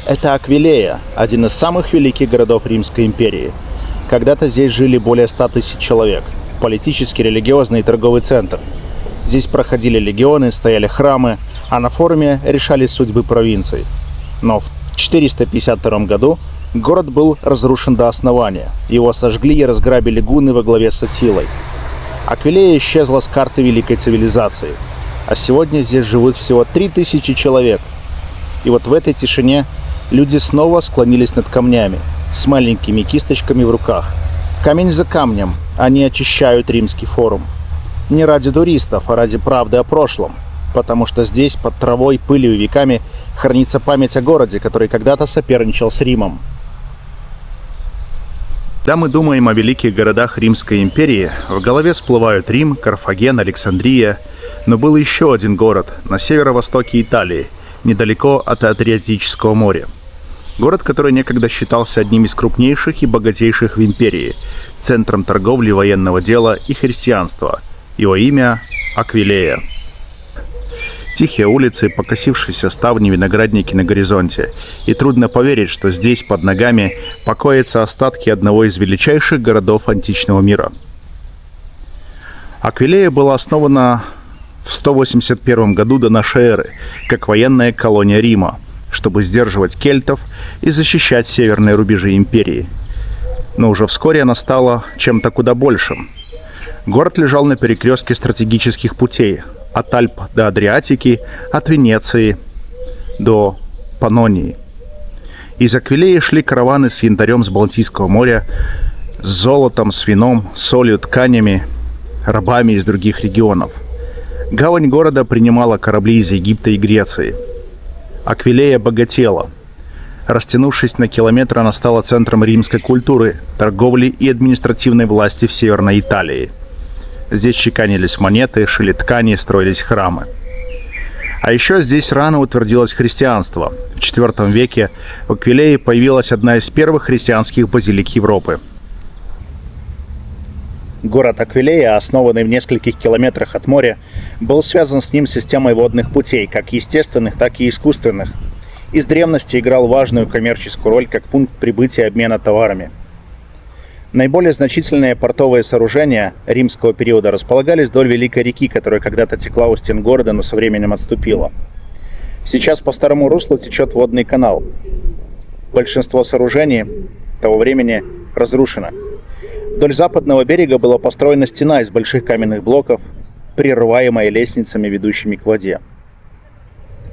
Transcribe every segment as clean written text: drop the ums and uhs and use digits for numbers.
Это Аквилея, один из самых великих городов Римской империи. Когда-то здесь жили более 100 тысяч человек. Политический, религиозный и торговый центр. Здесь проходили легионы, стояли храмы, а на форуме решались судьбы провинций. Но в 452 году город был разрушен до основания. Его сожгли и разграбили гунны во главе с Аттилой. Аквилея исчезла с карты великой цивилизации. А сегодня здесь живут всего 3000 человек. И вот в этой тишине люди снова склонились над камнями, с маленькими кисточками в руках. Камень за камнем они очищают римский форум. Не ради туристов, а ради правды о прошлом. Потому что здесь, под травой, пылью и веками, хранится память о городе, который когда-то соперничал с Римом. Когда мы думаем о великих городах Римской империи, в голове всплывают Рим, Карфаген, Александрия. Но был еще один город на северо-востоке Италии, недалеко от Адриатического моря. Город, который некогда считался одним из крупнейших и богатейших в империи, центром торговли, военного дела и христианства. Его имя – Аквилея. Тихие улицы, покосившиеся ставни, виноградники на горизонте. И трудно поверить, что здесь под ногами покоятся остатки одного из величайших городов античного мира. Аквилея была основана в 181 году до нашей эры, как военная колония Рима, чтобы сдерживать кельтов и защищать северные рубежи империи. Но уже вскоре она стала чем-то куда большим. Город лежал на перекрестке стратегических путей, от Альп до Адриатики, от Венеции до Паннонии. Из Аквилеи шли караваны с янтарем с Балтийского моря, с золотом, с вином, солью, тканями, рабами из других регионов. Гавань города принимала корабли из Египта и Греции. Аквилея богатела. Растянувшись на километр, она стала центром римской культуры, торговли и административной власти в Северной Италии. Здесь чеканились монеты, шили ткани, строились храмы. А еще здесь рано утвердилось христианство. В IV веке в Аквилее появилась одна из первых христианских базилик Европы. Город Аквилея, основанный в нескольких километрах от моря, был связан с ним системой водных путей, как естественных, так и искусственных. И с древности играл важную коммерческую роль как пункт прибытия и обмена товарами. Наиболее значительные портовые сооружения римского периода располагались вдоль Великой реки, которая когда-то текла у стен города, но со временем отступила. Сейчас по старому руслу течет водный канал. Большинство сооружений того времени разрушено. Вдоль западного берега была построена стена из больших каменных блоков, прерываемая лестницами, ведущими к воде.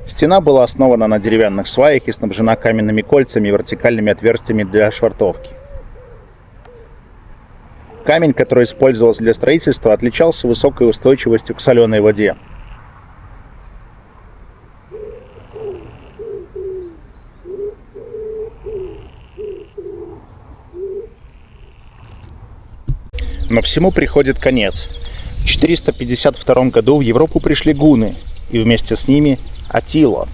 Стена была основана на деревянных сваях и снабжена каменными кольцами и вертикальными отверстиями для швартовки. Камень, который использовался для строительства, отличался высокой устойчивостью к соленой воде. Но всему приходит конец. В 452 году в Европу пришли гунны, и вместе с ними Аттила.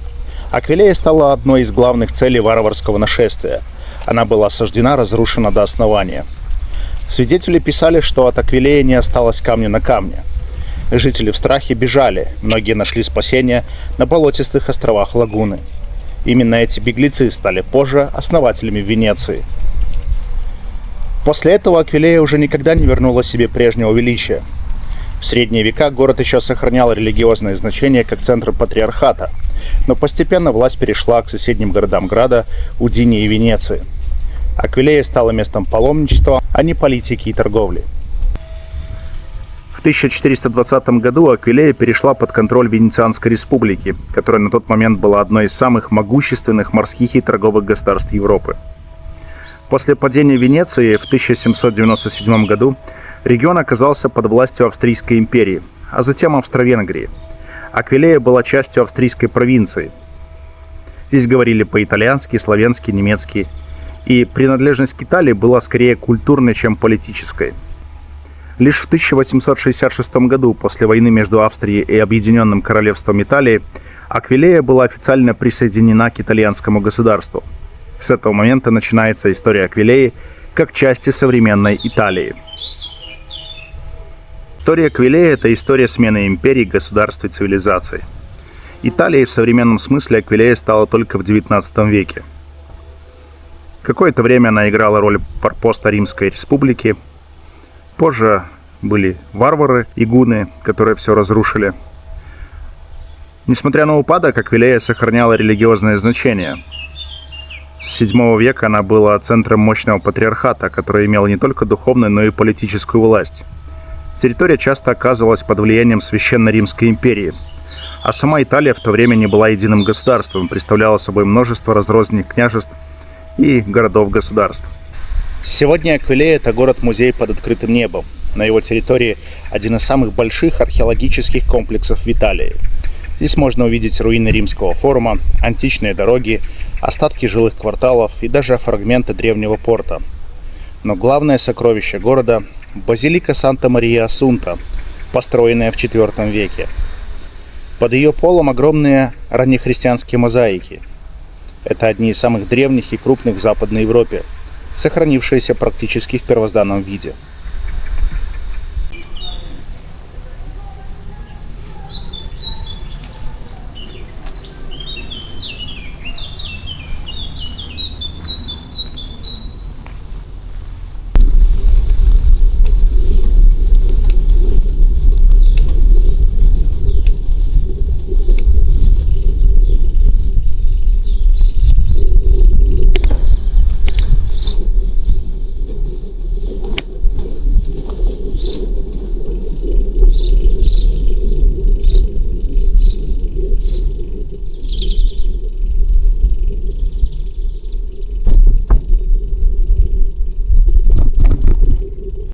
Аквилея стала одной из главных целей варварского нашествия. Она была осаждена, разрушена до основания. Свидетели писали, что от Аквилеи не осталось камня на камне. Жители в страхе бежали, многие нашли спасение на болотистых островах Лагуны. Именно эти беглецы стали позже основателями Венеции. После этого Аквилея уже никогда не вернула себе прежнего величия. В средние века город еще сохранял религиозное значение как центр патриархата, но постепенно власть перешла к соседним городам Града, Удине и Венеции. Аквилея стала местом паломничества, а не политики и торговли. В 1420 году Аквилея перешла под контроль Венецианской республики, которая на тот момент была одной из самых могущественных морских и торговых государств Европы. После падения Венеции в 1797 году регион оказался под властью Австрийской империи, а затем Австро-Венгрии. Аквилея была частью австрийской провинции. Здесь говорили по-итальянски, славянски, немецки. И принадлежность к Италии была скорее культурной, чем политической. Лишь в 1866 году, после войны между Австрией и Объединенным Королевством Италии, Аквилея была официально присоединена к итальянскому государству. С этого момента начинается история Аквилеи как части современной Италии. История Аквилеи – это история смены империй, государств и цивилизаций. Италией в современном смысле Аквилея стала только в XIX веке. Какое-то время она играла роль форпоста Римской Республики. Позже были варвары и гунны, которые все разрушили. Несмотря на упадок, Аквилея сохраняла религиозное значение. С VII века она была центром мощного патриархата, который имел не только духовную, но и политическую власть. Территория часто оказывалась под влиянием Священной Римской империи, а сама Италия в то время не была единым государством, представляла собой множество разрозненных княжеств и городов-государств. Сегодня Аквилея – это город-музей под открытым небом. На его территории один из самых больших археологических комплексов в Италии. Здесь можно увидеть руины Римского форума, античные дороги, остатки жилых кварталов и даже фрагменты древнего порта. Но главное сокровище города – базилика Санта-Мария-Асунта, построенная в IV веке. Под ее полом огромные раннехристианские мозаики. Это одни из самых древних и крупных в Западной Европе, сохранившиеся практически в первозданном виде.